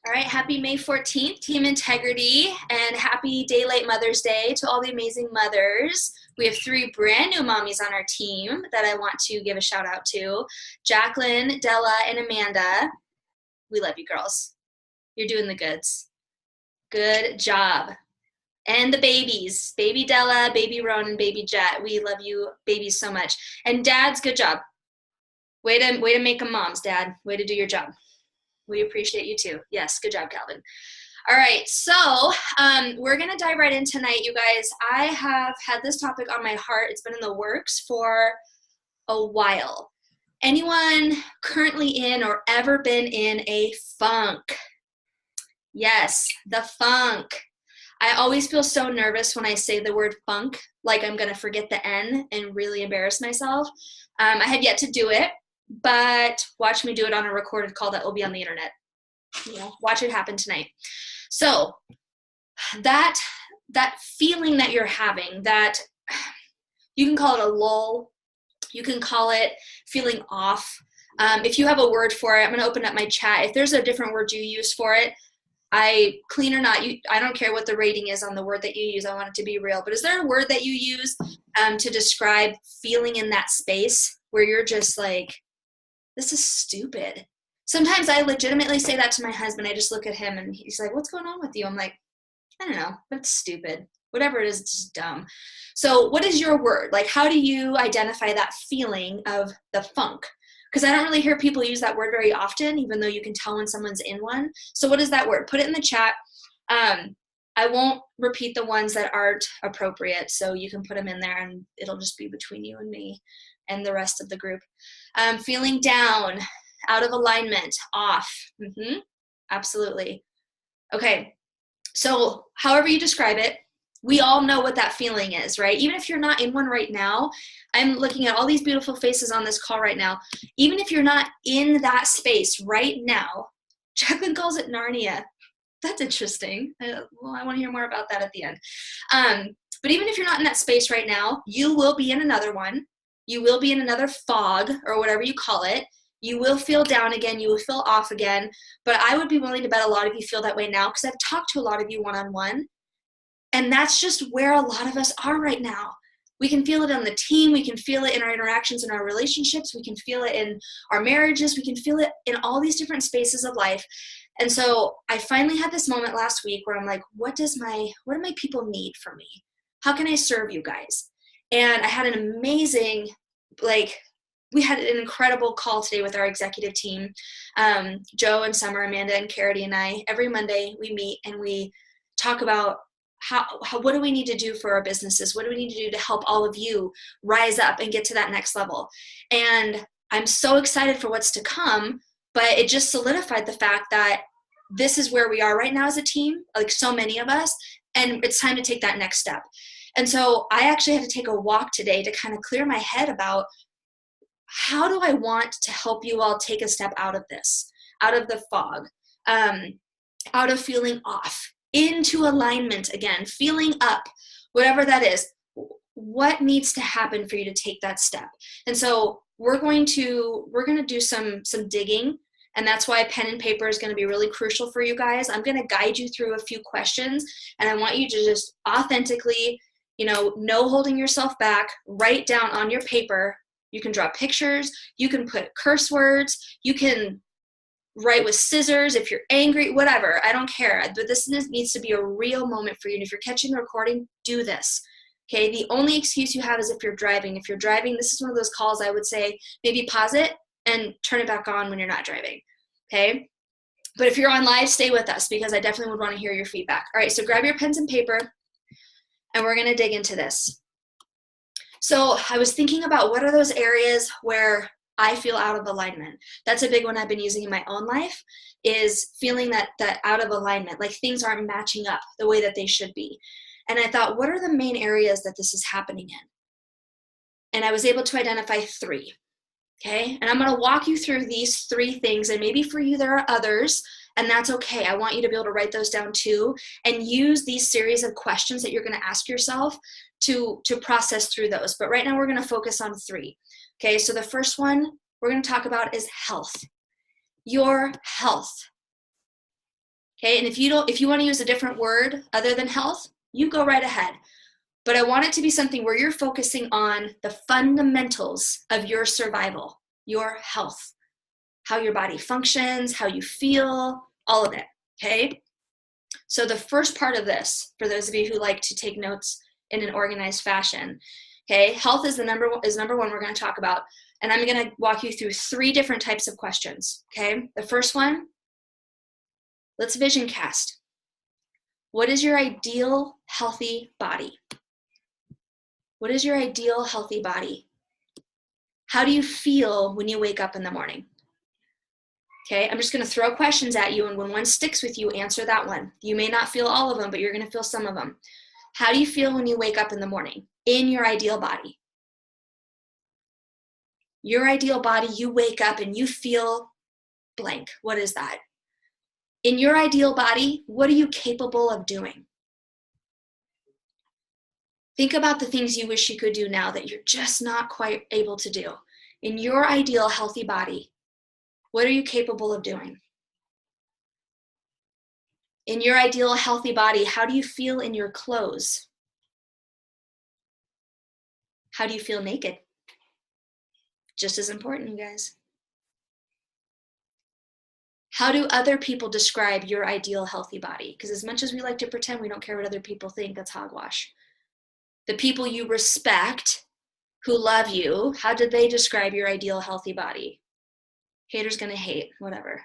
All right, happy May 14th, Team Integrity, and happy Daylight Mother's Day to all the amazing mothers. We have three brand new mommies on our team that I want to give a shout out to. Jacqueline, Della, and Amanda. We love you girls. You're doing the goods. Good job. And the babies, baby Della, baby Roan, and baby Jet. We love you babies so much. And dads, good job. Way to make them moms, Dad. Way to do your job. We appreciate you too. Yes, good job, Calvin. All right, so we're going to dive right in tonight, you guys. I have had this topic on my heart. It's been in the works for a while. Anyone currently in or ever been in a funk? Yes, the funk. I always feel so nervous when I say the word funk, like I'm going to forget the N and really embarrass myself. I had yet to do it, but watch me do it on a recorded call that will be on the internet. Watch it happen tonight. So that feeling that you're having, that you can call it a lull, you can call it feeling off. If you have a word for it, I'm going to open up my chat. If there's a different word you use for it, clean or not, I don't care what the rating is on the word that you use. I want it to be real. But is there a word that you use to describe feeling in that space where you're just like, this is stupid? Sometimes I legitimately say that to my husband. I just look at him and he's like, what's going on with you? I'm like, I don't know, but it's stupid. Whatever it is, it's just dumb. So what is your word? Like, how do you identify that feeling of the funk? Because I don't really hear people use that word very often, even though you can tell when someone's in one. So what is that word? Put it in the chat. I won't repeat the ones that aren't appropriate, so you can put them in there and it'll just be between you and me and the rest of the group. Feeling down, out of alignment, off. Absolutely. Okay, so however you describe it, we all know what that feeling is, right? Even if you're not in one right now, I'm looking at all these beautiful faces on this call right now. Even if you're not in that space right now, Jacqueline calls it Narnia. That's interesting. Well, I want to hear more about that at the end. But even if you're not in that space right now, you will be in another one. You will be in another fog or whatever you call it. You will feel down again. You will feel off again. But I would be willing to bet a lot of you feel that way now because I've talked to a lot of you one-on-one. And that's just where a lot of us are right now. We can feel it on the team. We can feel it in our interactions in our relationships. We can feel it in our marriages. We can feel it in all these different spaces of life. And so I finally had this moment last week where I'm like, what do my people need from me? How can I serve you guys? And I had an amazing, we had an incredible call today with our executive team. Joe and Summer, Amanda and Carity and I, every Monday we meet and we talk about what do we need to do for our businesses? What do we need to do to help all of you rise up and get to that next level? And I'm so excited for what's to come, but it just solidified the fact that this is where we are right now as a team, like so many of us, and it's time to take that next step. And so I actually had to take a walk today to kind of clear my head about how do I want to help you all take a step out of this, out of the fog, out of feeling off, into alignment again, feeling up, whatever that is. What needs to happen for you to take that step? And so we're going to do some digging, and that's why pen and paper is going to be really crucial for you guys. I'm going to guide you through a few questions, and I want you to just authentically, no holding yourself back, write down on your paper. You can draw pictures, you can put curse words, you can write with scissors if you're angry, whatever, I don't care. But this needs to be a real moment for you. And if you're catching the recording, do this. Okay, the only excuse you have is if you're driving. If you're driving, this is one of those calls I would say maybe pause it and turn it back on when you're not driving. Okay, but if you're on live, stay with us because I definitely would want to hear your feedback. All right, so grab your pens and paper and we're going to dig into this. So I was thinking about what are those areas where I feel out of alignment. That's a big one I've been using in my own life, is feeling that out of alignment, like things aren't matching up the way that they should be. And I thought, what are the main areas that this is happening in? And I was able to identify 3. Okay, and I'm going to walk you through these 3 things, and maybe for you there are others, and that's okay. I want you to be able to write those down too and use these series of questions that you're going to ask yourself to process through those. But right now we're going to focus on 3. Okay, so the first one we're going to talk about is health. Your health. Okay, and if you want to use a different word other than health, you go right ahead. But I want it to be something where you're focusing on the fundamentals of your survival, your health, how your body functions, how you feel, all of it, okay? So the first part of this, for those of you who like to take notes in an organized fashion, okay, health is number one we're going to talk about. And I'm going to walk you through 3 different types of questions, okay? The first one, let's vision cast. What is your ideal healthy body? What is your ideal healthy body? How do you feel when you wake up in the morning? Okay, I'm just going to throw questions at you, and when one sticks with you, answer that one. You may not feel all of them, but you're going to feel some of them. How do you feel when you wake up in the morning in your ideal body? Your ideal body, you wake up and you feel blank. What is that? In your ideal body, what are you capable of doing? Think about the things you wish you could do now that you're just not quite able to do. In your ideal healthy body, what are you capable of doing? In your ideal healthy body, how do you feel in your clothes? How do you feel naked? Just as important, you guys. How do other people describe your ideal healthy body? Because as much as we like to pretend we don't care what other people think, that's hogwash. The people you respect, who love you, how did they describe your ideal healthy body? Haters gonna hate, whatever.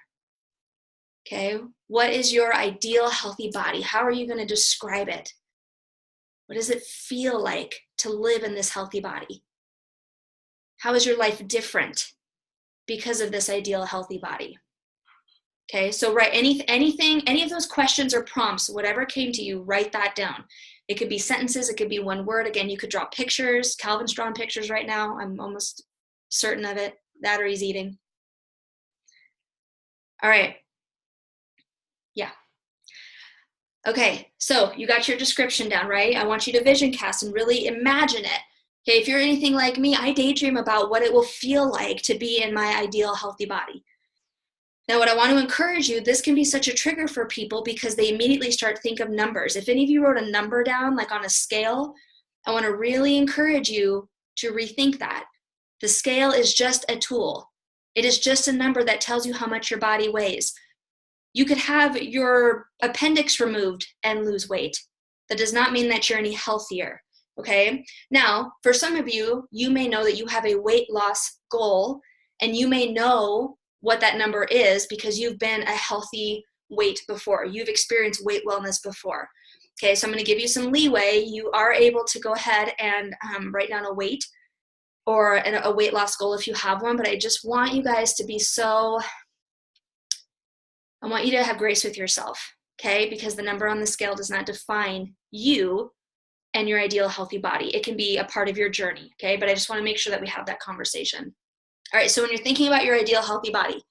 Okay, what is your ideal healthy body? How are you gonna describe it? What does it feel like to live in this healthy body? How is your life different because of this ideal healthy body? Okay, so write anything, any of those questions or prompts, whatever came to you, write that down. It could be sentences, it could be one word. Again, you could draw pictures. Calvin's drawing pictures right now. I'm almost certain of it. That or he's eating. All right. Yeah. Okay, so you got your description down, right? I want you to vision cast and really imagine it. Okay, if you're anything like me, I daydream about what it will feel like to be in my ideal healthy body. Now, what I want to encourage you, this can be such a trigger for people because they immediately start to think of numbers. If any of you wrote a number down, like on a scale, I want to really encourage you to rethink that. The scale is just a tool. It is just a number that tells you how much your body weighs. You could have your appendix removed and lose weight. That does not mean that you're any healthier, okay? Now, for some of you, you may know that you have a weight loss goal, and you may know what that number is because you've been a healthy weight before. You've experienced weight wellness before. Okay, so I'm going to give you some leeway. You are able to go ahead and write down a weight or a weight loss goal if you have one, but I just want you guys to be I want you to have grace with yourself, okay? Because the number on the scale does not define you and your ideal healthy body. It can be a part of your journey, okay? But I just want to make sure that we have that conversation. All right, so when you're thinking about your ideal healthy body,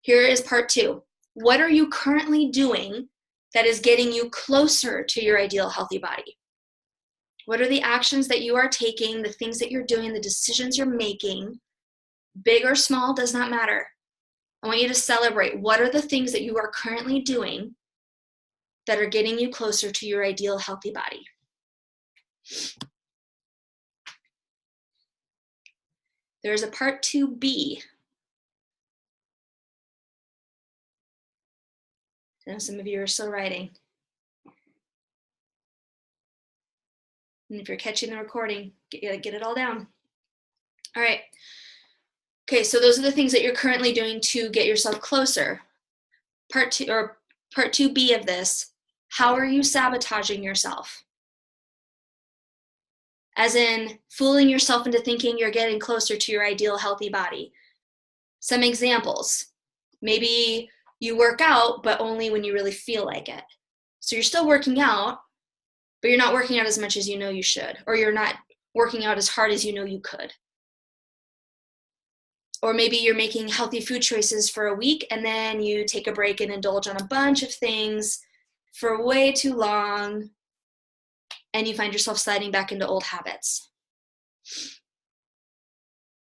here is part 2. What are you currently doing that is getting you closer to your ideal healthy body? What are the actions that you are taking, the things that you're doing, the decisions you're making, big or small, does not matter. I want you to celebrate what are the things that you are currently doing that are getting you closer to your ideal healthy body. There's a part 2B. I know some of you are still writing. And if you're catching the recording, get it all down. All right. Okay, so those are the things that you're currently doing to get yourself closer. Part 2B of this, how are you sabotaging yourself? As in fooling yourself into thinking you're getting closer to your ideal healthy body. Some examples. Maybe you work out, but only when you really feel like it. So you're still working out, but you're not working out as much as you know you should, or you're not working out as hard as you know you could. Or maybe you're making healthy food choices for a week and then you take a break and indulge on a bunch of things for way too long and you find yourself sliding back into old habits.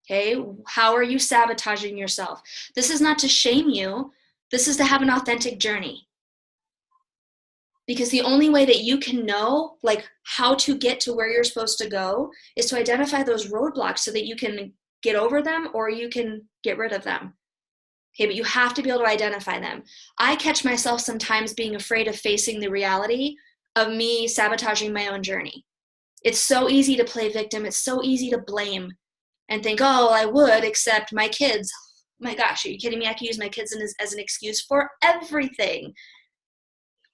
Okay, how are you sabotaging yourself? This is not to shame you. This is to have an authentic journey. Because the only way that you can know like how to get to where you're supposed to go is to identify those roadblocks so that you can get over them or you can get rid of them. Okay, but you have to be able to identify them. I catch myself sometimes being afraid of facing the reality of me sabotaging my own journey. It's so easy to play victim. It's so easy to blame and think, oh, I would, except my kids. My gosh, are you kidding me? I can use my kids as an excuse for everything.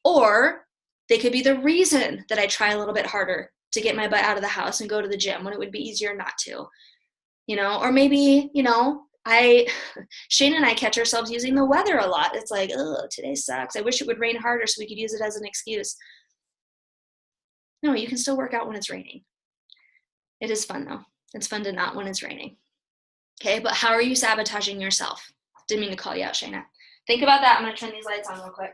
Or they could be the reason that I try a little bit harder to get my butt out of the house and go to the gym when it would be easier not to, or maybe, Shane and I catch ourselves using the weather a lot. It's like, oh, today sucks. I wish it would rain harder so we could use it as an excuse. No, you can still work out when it's raining. It is fun though. It's fun to not when it's raining. Okay, but how are you sabotaging yourself? Didn't mean to call you out, Shayna. Think about that. I'm gonna turn these lights on real quick.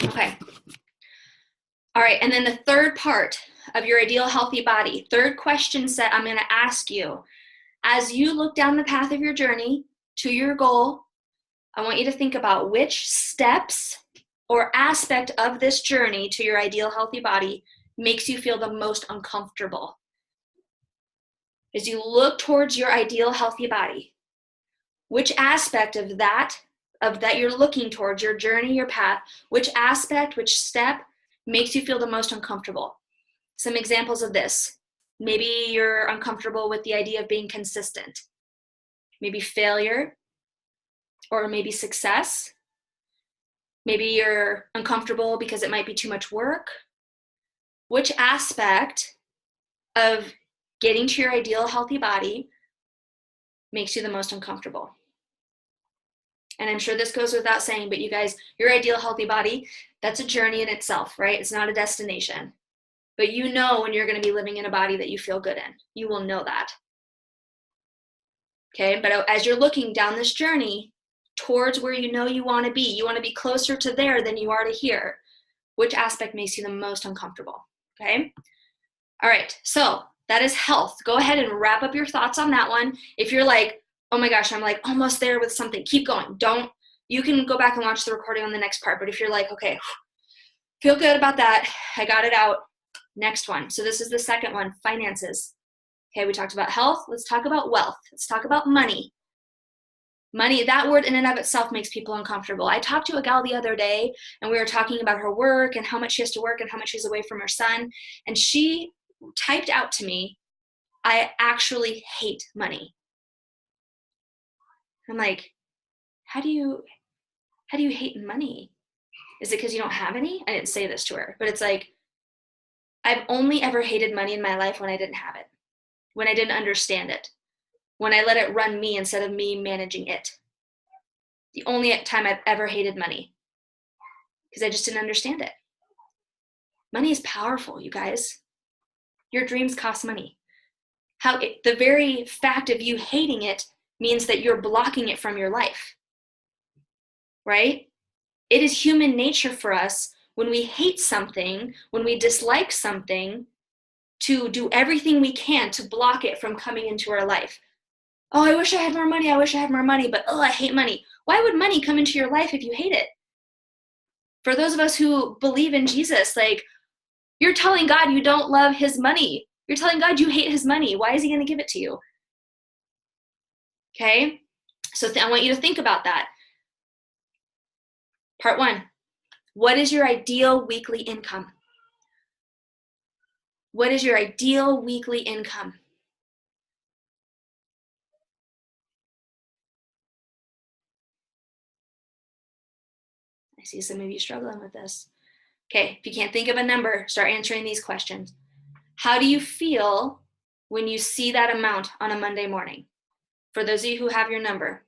Okay. All right, and then the third part of your ideal healthy body, third question set I'm gonna ask you. As you look down the path of your journey to your goal, I want you to think about which steps or aspect of this journey to your ideal healthy body makes you feel the most uncomfortable. As you look towards your ideal healthy body, which aspect of that you're looking towards, your journey, your path, which aspect, which step makes you feel the most uncomfortable? Some examples of this. Maybe you're uncomfortable with the idea of being consistent. Maybe failure, or maybe success. Maybe you're uncomfortable because it might be too much work. Which aspect of getting to your ideal healthy body makes you the most uncomfortable? And I'm sure this goes without saying, but you guys, your ideal healthy body, that's a journey in itself, right? It's not a destination. But you know when you're going to be living in a body that you feel good in. You will know that. Okay, but as you're looking down this journey towards where you know you want to be closer to there than you are to here. Which aspect makes you the most uncomfortable? Okay. All right. So that is health. Go ahead and wrap up your thoughts on that one. If you're like, oh my gosh, I'm like almost there with something, keep going. You can go back and watch the recording on the next part. But if you're like, okay, feel good about that, I got it out. Next one. So this is the second one, finances. Okay, we talked about health. Let's talk about wealth. Let's talk about money. Money, that word in and of itself makes people uncomfortable. I talked to a gal the other day and we were talking about her work and how much she has to work and how much she's away from her son. And she typed out to me, I actually hate money. I'm like, how do you hate money? Is it because you don't have any? I didn't say this to her, but it's like, I've only ever hated money in my life when I didn't have it, when I didn't understand it, when I let it run me instead of me managing it. The only time I've ever hated money, because I just didn't understand it. Money is powerful, you guys. Your dreams cost money. The very fact of you hating it means that you're blocking it from your life, right? It is human nature for us when we hate something, when we dislike something, to do everything we can to block it from coming into our life. Oh, I wish I had more money. I wish I had more money, but I hate money. Why would money come into your life if you hate it? For those of us who believe in Jesus, like, you're telling God you don't love his money. You're telling God you hate his money. Why is he going to give it to you? Okay? So I want you to think about that. Part one, what is your ideal weekly income? What is your ideal weekly income? I see some of you struggling with this. Okay, if you can't think of a number, start answering these questions. How do you feel when you see that amount on a Monday morning? For those of you who have your number.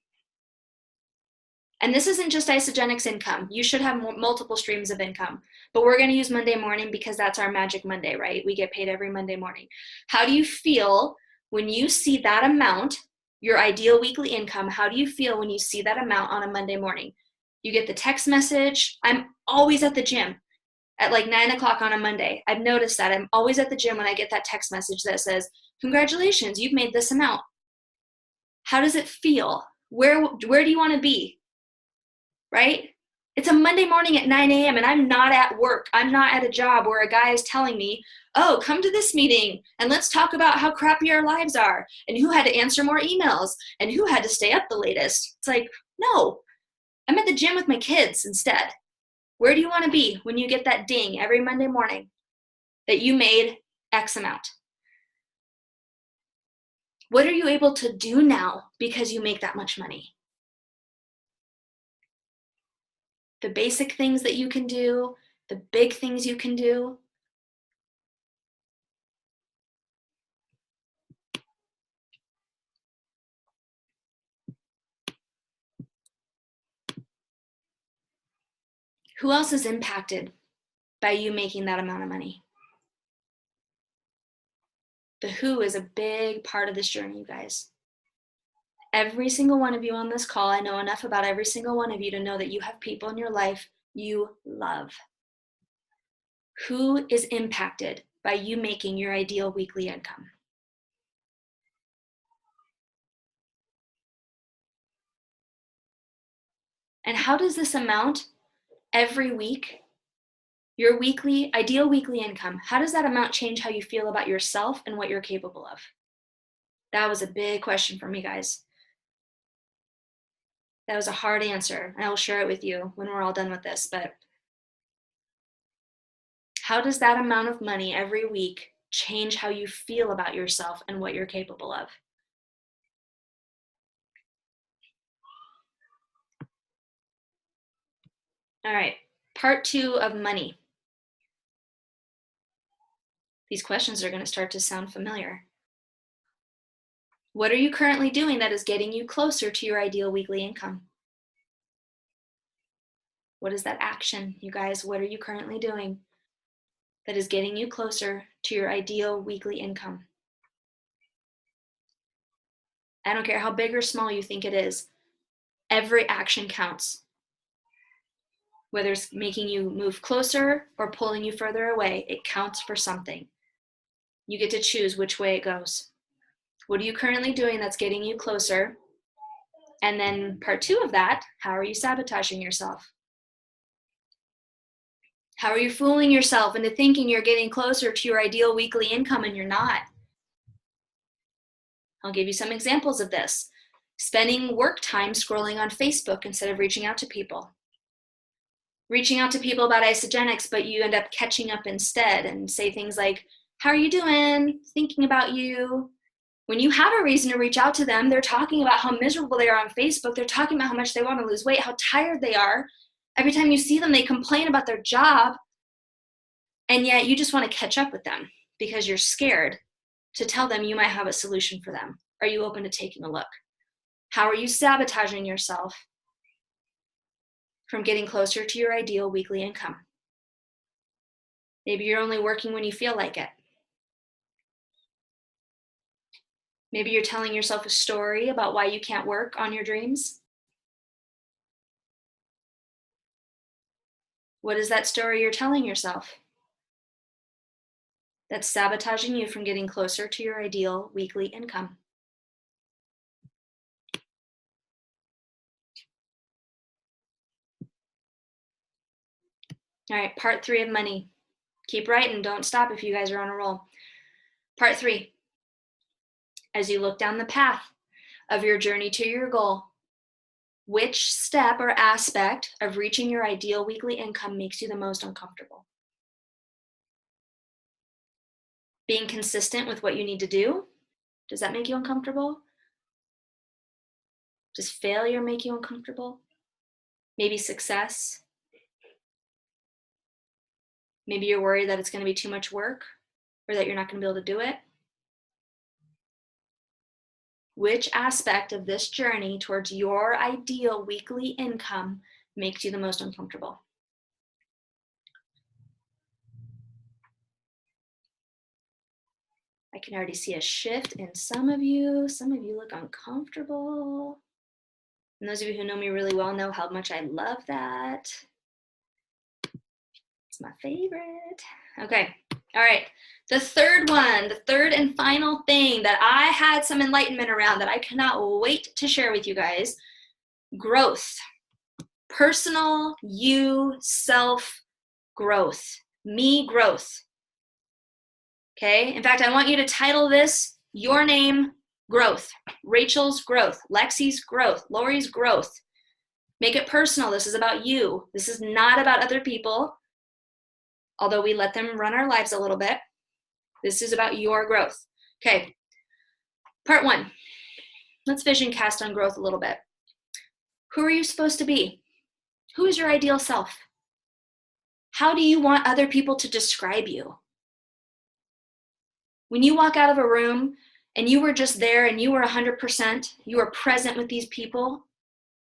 And this isn't just Isagenix income. You should have multiple streams of income. But we're going to use Monday morning because that's our magic Monday, right? We get paid every Monday morning. How do you feel when you see that amount, your ideal weekly income? How do you feel when you see that amount on a Monday morning? You get the text message. I'm always at the gym. at like 9 o'clock on a Monday. I've noticed that. I'm always at the gym when I get that text message that says, congratulations, you've made this amount. How does it feel? Where do you want to be? Right? It's a Monday morning at 9 a.m. and I'm not at work. I'm not at a job where a guy is telling me, oh, come to this meeting and let's talk about how crappy our lives are and who had to answer more emails and who had to stay up the latest. It's like, no, I'm at the gym with my kids instead. Where do you want to be when you get that ding every Monday morning that you made X amount? What are you able to do now because you make that much money? The basic things that you can do, the big things you can do. Who else is impacted by you making that amount of money? The who is a big part of this journey, you guys. Every single one of you on this call, I know enough about every single one of you to know that you have people in your life you love. Who is impacted by you making your ideal weekly income? And how does this amount every week, your weekly, ideal weekly income, how does that amount change how you feel about yourself and what you're capable of? That was a big question for me, guys. That was a hard answer. I will share it with you when we're all done with this, but how does that amount of money every week change how you feel about yourself and what you're capable of? All right, part 2 of money. These questions are going to start to sound familiar. What are you currently doing that is getting you closer to your ideal weekly income? What is that action, you guys? What are you currently doing that is getting you closer to your ideal weekly income? I don't care how big or small you think it is. Every action counts. Whether it's making you move closer or pulling you further away, it counts for something. You get to choose which way it goes. What are you currently doing that's getting you closer? And then part 2 of that, how are you sabotaging yourself? How are you fooling yourself into thinking you're getting closer to your ideal weekly income and you're not? I'll give you some examples of this. Spending work time scrolling on Facebook instead of reaching out to people. Reaching out to people about Isagenix, but you end up catching up instead and say things like, how are you doing? Thinking about you. When you have a reason to reach out to them, they're talking about how miserable they are on Facebook. They're talking about how much they want to lose weight, how tired they are. Every time you see them, they complain about their job. And yet you just want to catch up with them because you're scared to tell them you might have a solution for them. Are you open to taking a look? How are you sabotaging yourself from getting closer to your ideal weekly income? Maybe you're only working when you feel like it. Maybe you're telling yourself a story about why you can't work on your dreams. What is that story you're telling yourself that's sabotaging you from getting closer to your ideal weekly income? All right, part 3 of money. Keep writing, don't stop if you guys are on a roll. Part 3, as you look down the path of your journey to your goal, which step or aspect of reaching your ideal weekly income makes you the most uncomfortable? Being consistent with what you need to do, does that make you uncomfortable? Does failure make you uncomfortable? Maybe success? Maybe you're worried that it's going to be too much work or that you're not going to be able to do it. Which aspect of this journey towards your ideal weekly income makes you the most uncomfortable? I can already see a shift in some of you. Some of you look uncomfortable. And those of you who know me really well know how much I love that. It's my favorite. Okay. All right. The third one, the third and final thing that I had some enlightenment around that I cannot wait to share with you guys, growth. Personal you self growth. Me growth. Okay. In fact, I want you to title this your name growth. Rachel's growth. Lexi's growth. Lori's growth. Make it personal. This is about you. This is not about other people, although we let them run our lives a little bit. This is about your growth. Okay. Part one. Let's vision cast on growth a little bit. Who are you supposed to be? Who is your ideal self? How do you want other people to describe you? When you walk out of a room and you were just there and you were 100%, you were present with these people,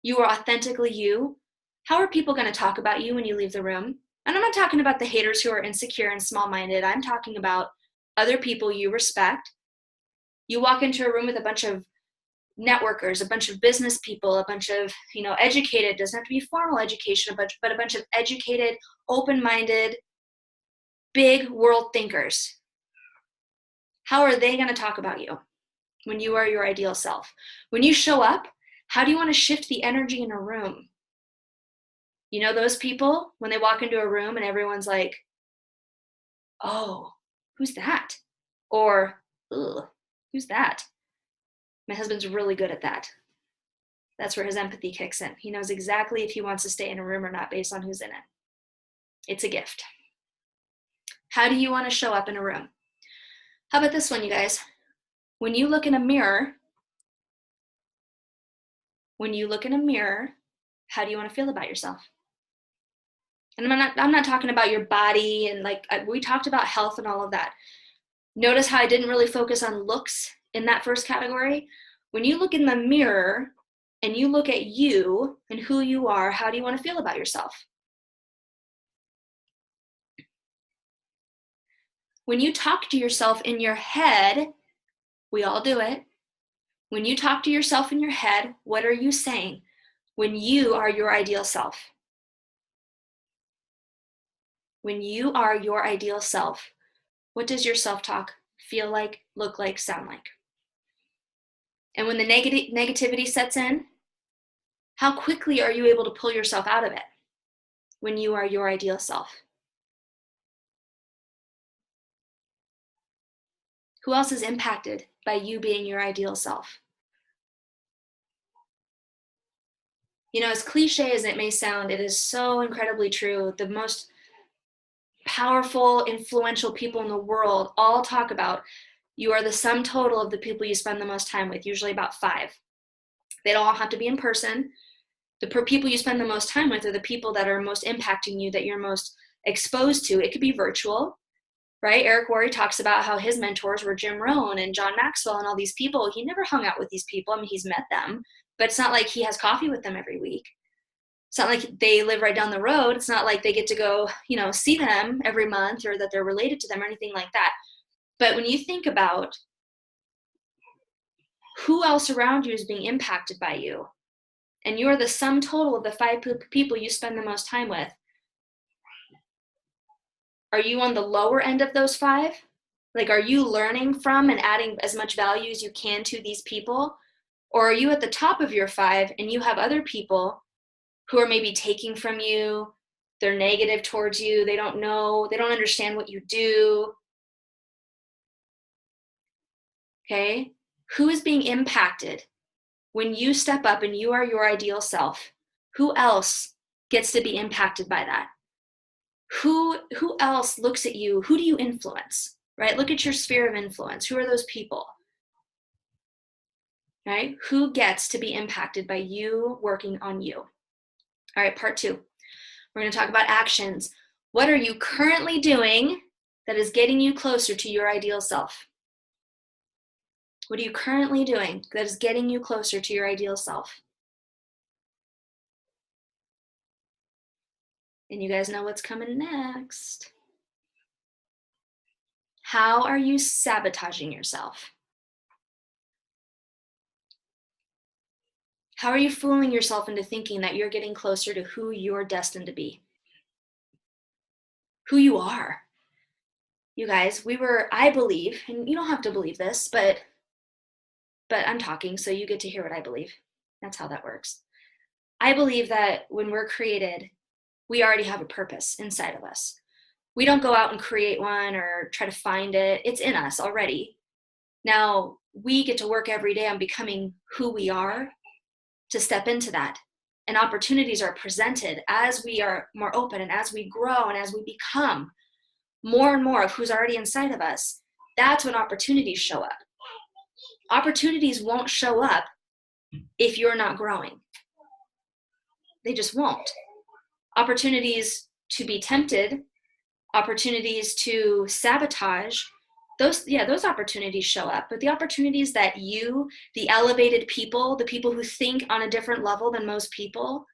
you were authentically you, how are people going to talk about you when you leave the room? And I'm not talking about the haters who are insecure and small-minded. I'm talking about other people you respect. You walk into a room with a bunch of networkers, a bunch of business people, a bunch of, educated, doesn't have to be formal education, but a bunch of educated, open-minded, big world thinkers. How are they going to talk about you when you are your ideal self? When you show up, how do you want to shift the energy in a room? You know those people, when they walk into a room and everyone's like, oh, who's that? Or, ugh, who's that? My husband's really good at that. That's where his empathy kicks in. He knows exactly if he wants to stay in a room or not based on who's in it. It's a gift. How do you want to show up in a room? How about this one, you guys? When you look in a mirror, how do you want to feel about yourself? And I'm not talking about your body and we talked about health and all of that. Notice how I didn't really focus on looks in that first category. When you look in the mirror and you look at you and who you are, how do you want to feel about yourself? When you talk to yourself in your head, we all do it. When you talk to yourself in your head, what are you saying when you are your ideal self? When you are your ideal self, what does your self-talk feel like, look like, sound like? And when the negativity sets in, how quickly are you able to pull yourself out of it when you are your ideal self? Who else is impacted by you being your ideal self? As cliche as it may sound, it is so incredibly true. The most powerful, influential people in the world all talk about you are the sum total of the people you spend the most time with, usually about 5. They don't all have to be in person. The people you spend the most time with are the people that are most impacting you, that you're most exposed to. It could be virtual, right? Eric Worre talks about how his mentors were Jim Rohn and John Maxwell and all these people. He never hung out with these people. I mean, he's met them, but it's not like he has coffee with them every week. It's not like they live right down the road. It's not like they get to go, see them every month or that they're related to them or anything like that. But when you think about who else around you is being impacted by you, and you're the sum total of the 5 people you spend the most time with, are you on the lower end of those 5? Like, are you learning from and adding as much value as you can to these people? Or are you at the top of your 5 and you have other people who are maybe taking from you, they're negative towards you, they don't know, they don't understand what you do? Okay? Who is being impacted when you step up and you are your ideal self? Who else gets to be impacted by that? Who else looks at you? Who do you influence, right? Look at your sphere of influence. Who are those people, right? Who gets to be impacted by you working on you? All right, part 2. We're going to talk about actions. What are you currently doing that is getting you closer to your ideal self? What are you currently doing that is getting you closer to your ideal self? And you guys know what's coming next. How are you sabotaging yourself? How are you fooling yourself into thinking that you're getting closer to who you're destined to be? who you are. You guys, I believe, and you don't have to believe this, but I'm talking, so you get to hear what I believe. That's how that works. I believe that when we're created, we already have a purpose inside of us. We don't go out and create one or try to find it. It's in us already. Now, we get to work every day on becoming who we are to step into that. And opportunities are presented as we are more open and as we grow and as we become more and more of who's already inside of us. That's when opportunities show up. Opportunities won't show up if you're not growing. They just won't. Opportunities to be tempted, opportunities to sabotage, those opportunities show up. But the opportunities that you, the elevated people, the people who think on a different level than most people,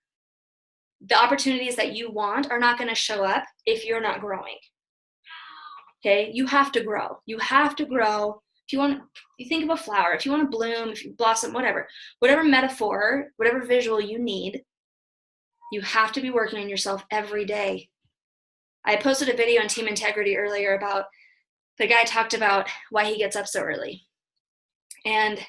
the opportunities that you want are not going to show up if you're not growing. Okay? You have to grow. You have to grow. If you think of a flower, if you want to bloom, if you blossom, whatever metaphor, whatever visual you need, you have to be working on yourself every day. I posted a video on Team Integrity earlier about the guy talked about why he gets up so early. And,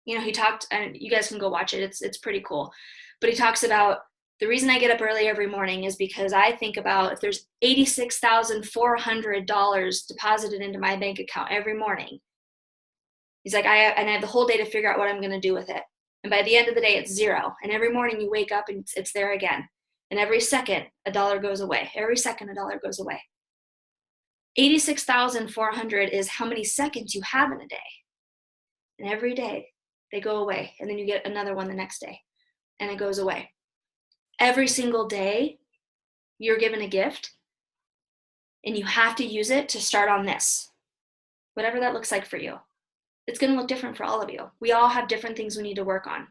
he talked, and you guys can go watch it. It's pretty cool. But he talks about the reason I get up early every morning is because I think about if there's $86,400 deposited into my bank account every morning. He's like, I have the whole day to figure out what I'm going to do with it. And by the end of the day, it's zero. And every morning you wake up and it's there again. And every second, $1 goes away. Every second, $1 goes away. 86,400 is how many seconds you have in a day. And every day, they go away. And then you get another one the next day. And it goes away. Every single day, you're given a gift. And you have to use it to start on this. Whatever that looks like for you. It's going to look different for all of you. We all have different things we need to work on.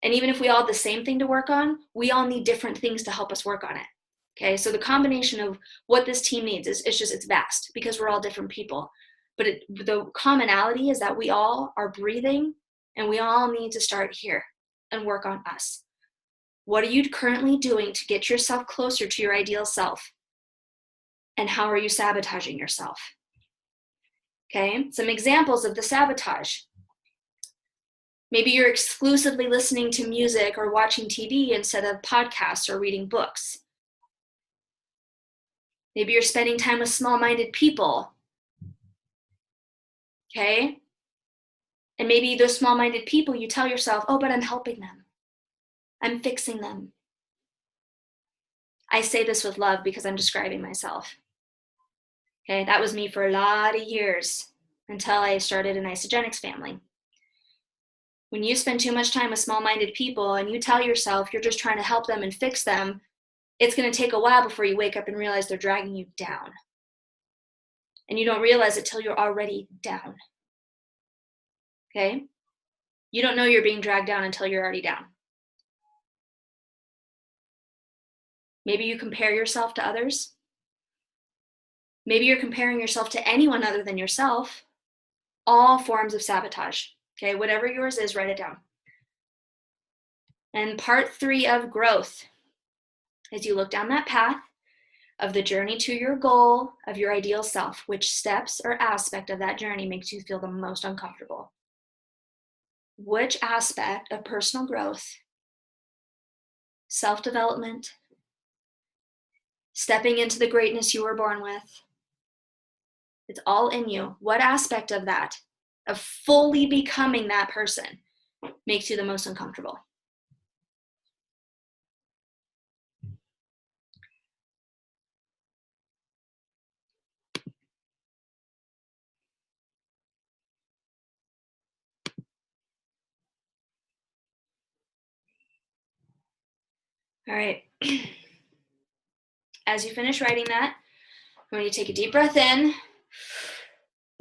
And even if we all have the same thing to work on, we all need different things to help us work on it. Okay, so the combination of what this team needs it's vast because we're all different people. But the commonality is that we all are breathing and we all need to start here and work on us. What are you currently doing to get yourself closer to your ideal self? And how are you sabotaging yourself? Okay, some examples of the sabotage. Maybe you're exclusively listening to music or watching TV instead of podcasts or reading books. Maybe you're spending time with small-minded people. Okay? And maybe those small-minded people, you tell yourself, oh, but I'm helping them. I'm fixing them. I say this with love because I'm describing myself. Okay, that was me for a lot of years until I started an Isagenix family. When you spend too much time with small-minded people and you tell yourself you're just trying to help them and fix them, it's going to take a while before you wake up and realize they're dragging you down. And you don't realize it till you're already down. Okay? You don't know you're being dragged down until you're already down. Maybe you compare yourself to others. Maybe you're comparing yourself to anyone other than yourself. All forms of sabotage. Okay, whatever yours is, write it down. And part 3 of growth, as you look down that path of the journey to your goal of your ideal self, which steps or aspect of that journey makes you feel the most uncomfortable? Which aspect of personal growth, self-development, stepping into the greatness you were born with, it's all in you. What aspect of that, of fully becoming that person, makes you the most uncomfortable? All right. As you finish writing that, I'm going to take a deep breath in.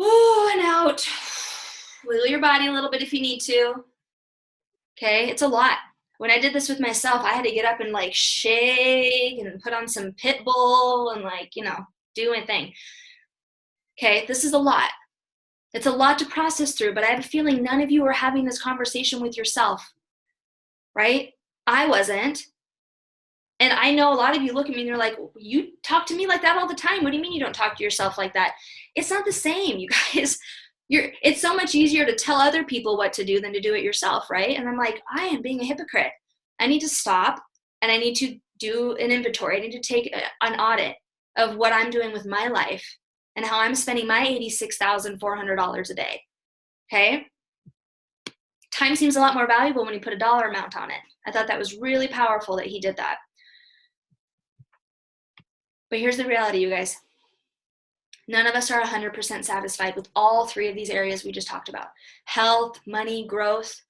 Ooh, and out. Wiggle your body a little bit if you need to. Okay, it's a lot. When I did this with myself, I had to get up and like shake and put on some Pitbull and do my thing. Okay, this is a lot. It's a lot to process through, but I have a feeling none of you are having this conversation with yourself, right? I wasn't. And I know a lot of you look at me and you're like, you talk to me like that all the time. What do you mean you don't talk to yourself like that? It's not the same, you guys. It's so much easier to tell other people what to do than to do it yourself, right? And I'm like, I am being a hypocrite. I need to stop and I need to do an inventory. I need to take an audit of what I'm doing with my life and how I'm spending my $86,400 a day. Okay? Time seems a lot more valuable when you put a dollar amount on it. I thought that was really powerful that he did that. But here's the reality, you guys. None of us are 100% satisfied with all three of these areas we just talked about. Health, money, growth.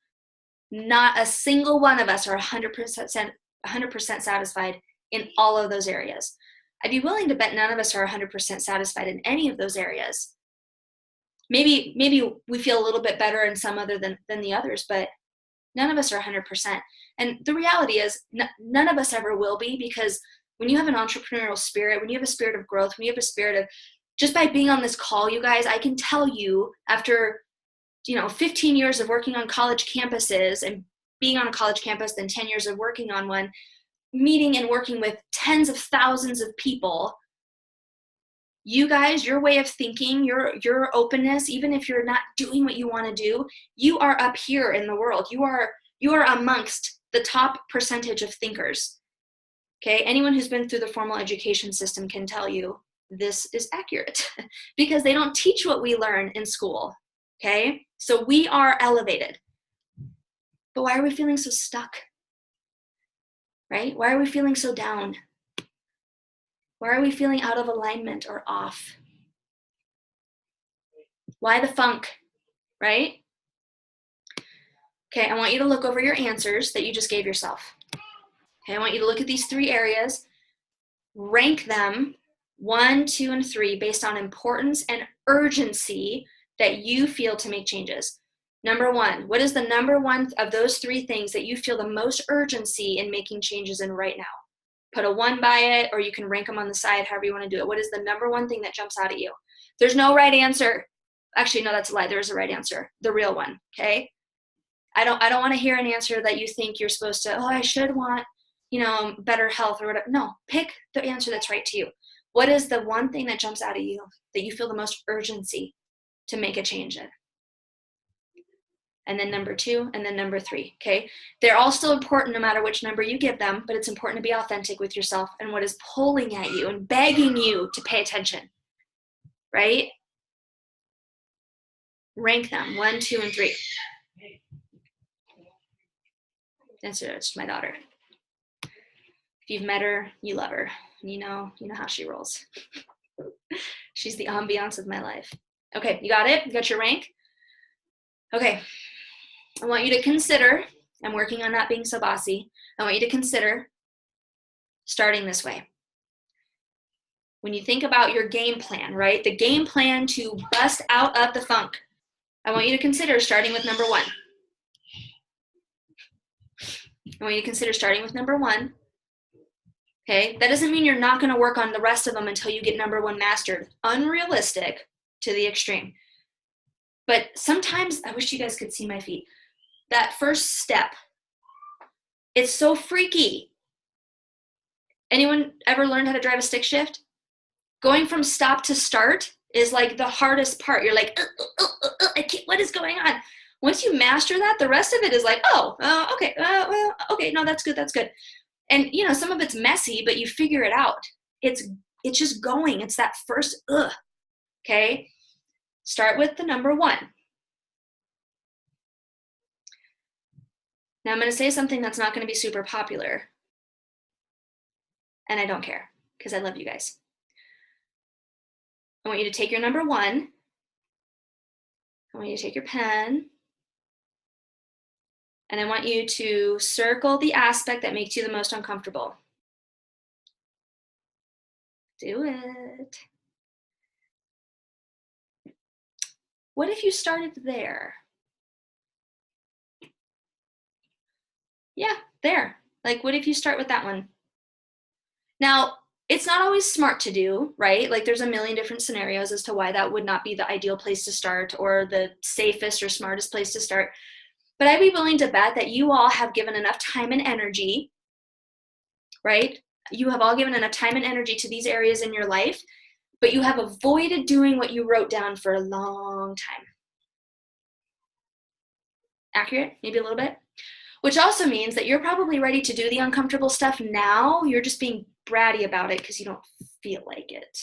Not a single one of us are 100% satisfied in all of those areas. I'd be willing to bet none of us are 100% satisfied in any of those areas. Maybe we feel a little bit better in some other than the others, but none of us are 100%. And the reality is none of us ever will be, because when you have an entrepreneurial spirit, when you have a spirit of growth, when you have a spirit of, just by being on this call, you guys, I can tell you after, 15 years of working on college campuses and being on a college campus, then 10 years of working on one, meeting and working with tens of thousands of people, you guys, your way of thinking, your openness, even if you're not doing what you want to do, you are up here in the world. You are amongst the top percentage of thinkers. Okay, anyone who's been through the formal education system can tell you this is accurate because they don't teach what we learn in school. Okay, so we are elevated. But why are we feeling so stuck? Right? Why are we feeling so down? Why are we feeling out of alignment or off? Why the funk? Right? Okay, I want you to look over your answers that you just gave yourself. Okay, I want you to look at these three areas, rank them 1, 2, and 3 based on importance and urgency that you feel to make changes. Number 1, what is the number one of those three things that you feel the most urgency in making changes in right now? Put a 1 by it, or you can rank them on the side, however you want to do it. What is the number one thing that jumps out at you? There's no right answer. Actually, no, that's a lie. There is a right answer, the real one, okay? I don't want to hear an answer that you think you're supposed to, I should want, better health or whatever. No, pick the answer that's right to you. What is the one thing that jumps out at you that you feel the most urgency to make a change in? And then number 2, and then number 3, okay? They're all still important no matter which number you give them, but it's important to be authentic with yourself and what is pulling at you and begging you to pay attention, right? Rank them, 1, 2, and 3. That's my daughter. If you've met her, you love her. You know how she rolls. She's the ambiance of my life. Okay, you got it? You got your rank? Okay, I want you to consider, I'm working on not being so bossy, I want you to consider starting this way. When you think about your game plan, right? The game plan to bust out of the funk, I want you to consider starting with number 1. I want you to consider starting with number 1. Okay, that doesn't mean you're not going to work on the rest of them until you get number 1 mastered. Unrealistic to the extreme. But sometimes, I wish you guys could see my feet. That first step, it's so freaky. Anyone ever learned how to drive a stick shift? Going from stop to start is like the hardest part. You're like, I can't, what is going on? Once you master that, the rest of it is like, okay, okay, no, that's good. And some of it's messy, but you figure it out. It's just going. It's that first okay? Start with the number 1. Now I'm going to say something that's not going to be super popular. And I don't care because I love you guys. I want you to take your number 1. I want you to take your pen. And I want you to circle the aspect that makes you the most uncomfortable. Do it. What if you started there? Yeah, there. Like, what if you start with that one? Now, it's not always smart to do, right? Like, there's a million different scenarios as to why that would not be the ideal place to start or the safest or smartest place to start. But I'd be willing to bet that you all have given enough time and energy, right? You have all given enough time and energy to these areas in your life, but you have avoided doing what you wrote down for a long time. Accurate? Maybe a little bit? Which also means that you're probably ready to do the uncomfortable stuff now. You're just being bratty about it because you don't feel like it.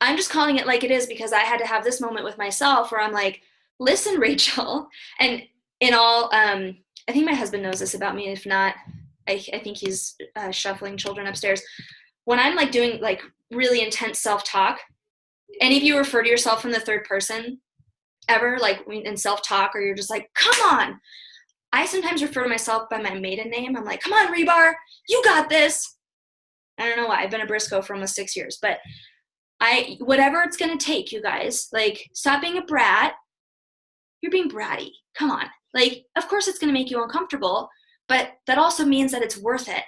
I'm just calling it like it is because I had to have this moment with myself where I'm like, listen, Rachel, and in all, I think my husband knows this about me. If not, I think he's shuffling children upstairs. When I'm like doing like really intense self-talk, any of you refer to yourself in the third person ever, like in self-talk, or you're just like, come on. I sometimes refer to myself by my maiden name. I'm like, come on, Rebar, you got this. I don't know why. I've been a Briscoe for almost 6 years, but whatever it's going to take, you guys, like, stop being a brat. You're being bratty. Come on. Like, of course it's going to make you uncomfortable, but that also means that it's worth it.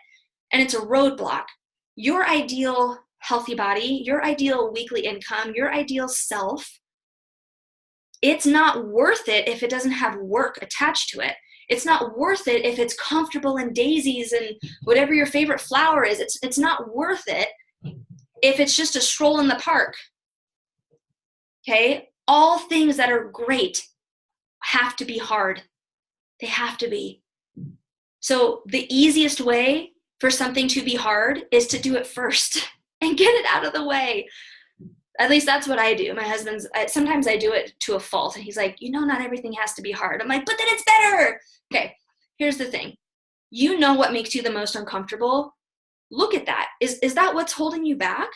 And it's a roadblock. Your ideal healthy body, your ideal weekly income, your ideal self, it's not worth it if it doesn't have work attached to it. It's not worth it if it's comfortable and daisies and whatever your favorite flower is. It's not worth it if it's just a stroll in the park. Okay? All things that are great have to be hard. They have to be. So the easiest way for something to be hard is to do it first and get it out of the way. At least that's what I do. My husband's, sometimes I do it to a fault. And he's like, not everything has to be hard. I'm like, but then it's better. Okay, here's the thing. You know what makes you the most uncomfortable. Look at that. Is that what's holding you back?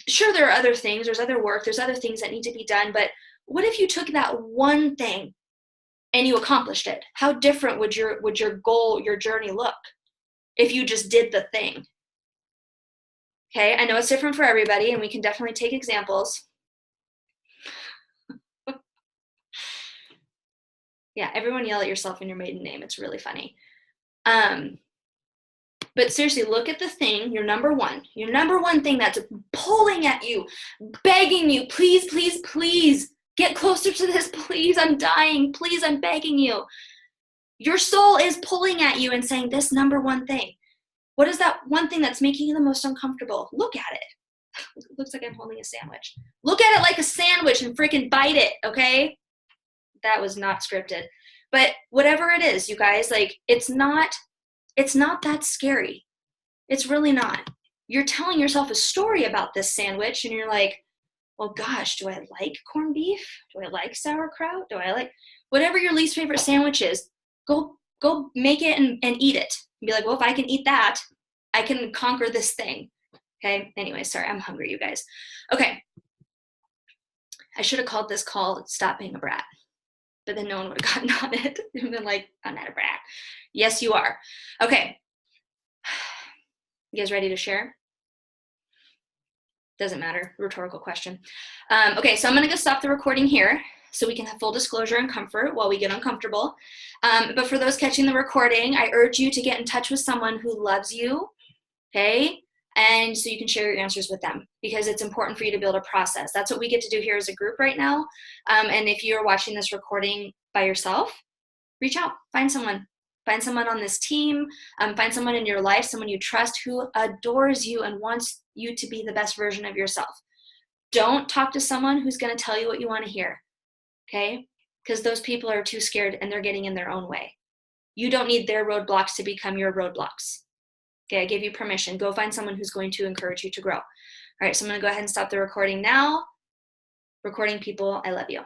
Sure, there are other things. There's other work. There's other things that need to be done. But what if you took that one thing and you accomplished it? How different would your goal, your journey look if you just did the thing? Okay, I know it's different for everybody, and we can definitely take examples. Yeah, everyone yell at yourself in your maiden name. It's really funny. But seriously, look at the thing, your number one thing that's pulling at you, begging you, please, please, please, get closer to this, please, I'm dying, please, I'm begging you. Your soul is pulling at you and saying this number one thing. What is that one thing that's making you the most uncomfortable? Look at it. It looks like I'm holding a sandwich. Look at it like a sandwich and freaking bite it, okay? That was not scripted. But whatever it is, you guys, like, it's not that scary. It's really not. You're telling yourself a story about this sandwich and you're like, well, gosh, do I like corned beef? Do I like sauerkraut? Do I like whatever your least favorite sandwich is? Go make it and eat it. And be like, well, if I can eat that, I can conquer this thing. Okay. Anyway, sorry, I'm hungry, you guys. Okay. I should have called this call Stop Being a Brat. But then no one would have gotten on it and been like, I'm not a brat. Yes, you are. Okay. You guys ready to share? Doesn't matter. Rhetorical question. Okay, so I'm going to go stop the recording here so we can have full disclosure and comfort while we get uncomfortable. But for those catching the recording, I urge you to get in touch with someone who loves you, okay? And so you can share your answers with them because it's important for you to be able to process. That's what we get to do here as a group right now. And if you're watching this recording by yourself, reach out, find someone on this team, find someone in your life, someone you trust who adores you and wants you to be the best version of yourself. Don't talk to someone who's going to tell you what you want to hear, okay? Because those people are too scared and they're getting in their own way. You don't need their roadblocks to become your roadblocks. Okay, I gave you permission. Go find someone who's going to encourage you to grow. All right, so I'm going to go ahead and stop the recording now. Recording people, I love you.